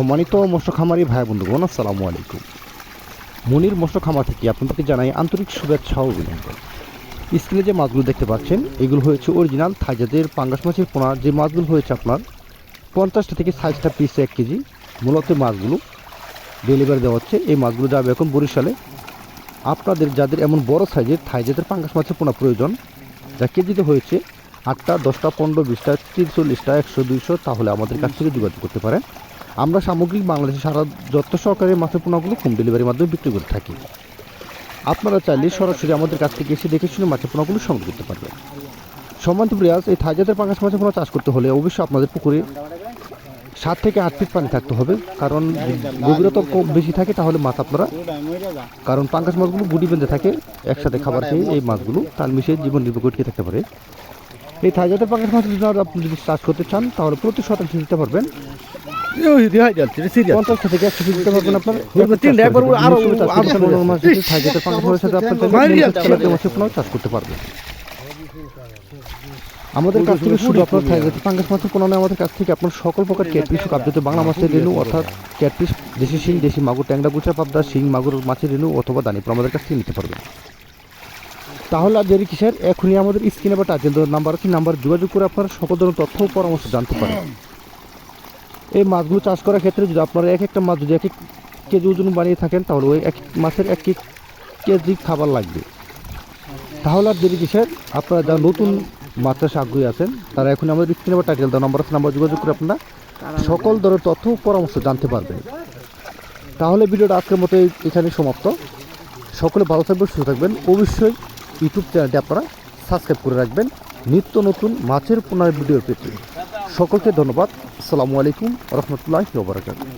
সম্মানিত মৎস্য খামারি ভাই বন্ধুগণ, আসসালামু আলাইকুম। মনির মৎস্য খামার থেকে আপনাদেরকে জানাই আন্তরিক শুভেচ্ছা ও অভিনন্দন। স্ক্রিনে যে মাছগুলো দেখতে পাচ্ছেন এগুলো হয়েছে অরিজিনাল থাইজাদের পাঙ্গাস মাছের পোনা। যে মাছগুলো হয়েছে আপনার 50টা থেকে 60টা পিস 1 কেজি। মূলত মাছগুলো ডেলিভারি দেওয়া হচ্ছে। এই মাছগুলো যাবে এখন বরিশালে। আপনাদের যাদের এমন বড় সাইজের থাইজাদের পাঙ্গাস মাছের পোনা প্রয়োজন, যা কেজিতে হয়েছে 8টা, 10টা, 15, 20টা, 30, 40টা, 100, 200, তাহলে আমাদের কাছ থেকে যোগাযোগ করতে পারেন। আমরা সামগ্রিক বাংলাদেশে সারা যত্ন সহকারে মাছের পোনাগুলো হোম ডেলিভারির মাধ্যমে বিক্রি করে থাকি। আপনারা চাইলে সরাসরি আমাদের কাছ থেকে এসে দেখে শুনে মাছের পোনাগুলো সংগ্রহ করতে পারবেন। সম্মানিত প্রিয়াস, এই থাইজাদের পাঙ্গাস মাছের পোনা চাষ করতে হলে অবশ্যই আপনাদের পুকুরে 7 থেকে 8 ফিট পানি থাকতে হবে। কারণ গভীরতা বেশি থাকে তাহলে মাছ আপনারা, কারণ পাঙ্গাস মাছগুলো গুটি বেঁধে থাকে একসাথে খাবার খেয়ে, এই মাছগুলো তাল মিশিয়ে জীবন নির্বাহ করে থাকতে পারে। এই থাইজাদের পাঙ্গাস মাছের জন্য আপনি যদি চাষ করতে চান তাহলে প্রতি শতাংশ দিতে পারবেন 50 থেকে 100 দিতে পারবেন। আপনার থাইজাদের পাঙ্গাস মাছের সাথে আপনার চাষ করতে পারবেন। আমাদের কাছ থেকে শুধু আপনার থাইজাদের পাঙ্গাস মাছের পোনা নয়, আমাদের কাছ থেকে আপনার সকল প্রকার ক্যাটফিশ, কাপজাত বাংলা মাছের রেণু অর্থাৎ ক্যাটফিশ, দেশি শিং, দেশি মাগুর, ট্যাংরা, গুচা, পাবদা, শিং, মাগুর মাছের রেণু অথবা দানিপুর আমাদের কাছ থেকে নিতে পারবেন। তাহলে আর দেরি কিসের, এখনই আমাদের স্ক্রিনে বা টাচেল নাম্বার আছে, নাম্বার যোগাযোগ করে আপনারা সকল ধরনের তথ্য ও পরামর্শ জানতে পারেন। এই মাছগুলো চাষ করার ক্ষেত্রে যদি আপনারা এক একটা মাছ যদি 1 কেজি ওজন বানিয়ে থাকেন তাহলে ওই এক মাছের 1 কেজি খাবার লাগবে। তাহলে আর দেরি কিসের, আপনারা যারা নতুন মাছ চাষে আগ্রহী আছেন তারা এখন আমাদের স্ক্রিনে বা টাইটেল দেওয়া নাম্বার আছে, নাম্বার যোগাযোগ করে আপনারা সকল ধরনের তথ্য ও পরামর্শ জানতে পারবেন। তাহলে ভিডিওটা আজকের মতো এখানে সমাপ্ত। সকলে ভালো থাকবেন, সুস্থ থাকবেন। অবশ্যই ইউটিউব চ্যানেলটি আপনারা সাবস্ক্রাইব করে রাখবেন নিত্য নতুন মাছের পোনার ভিডিও পেতে। সকলকে ধন্যবাদ। আসসালামু আলাইকুম রহমতুল্লাহি ওয়া বারাকাতুহু।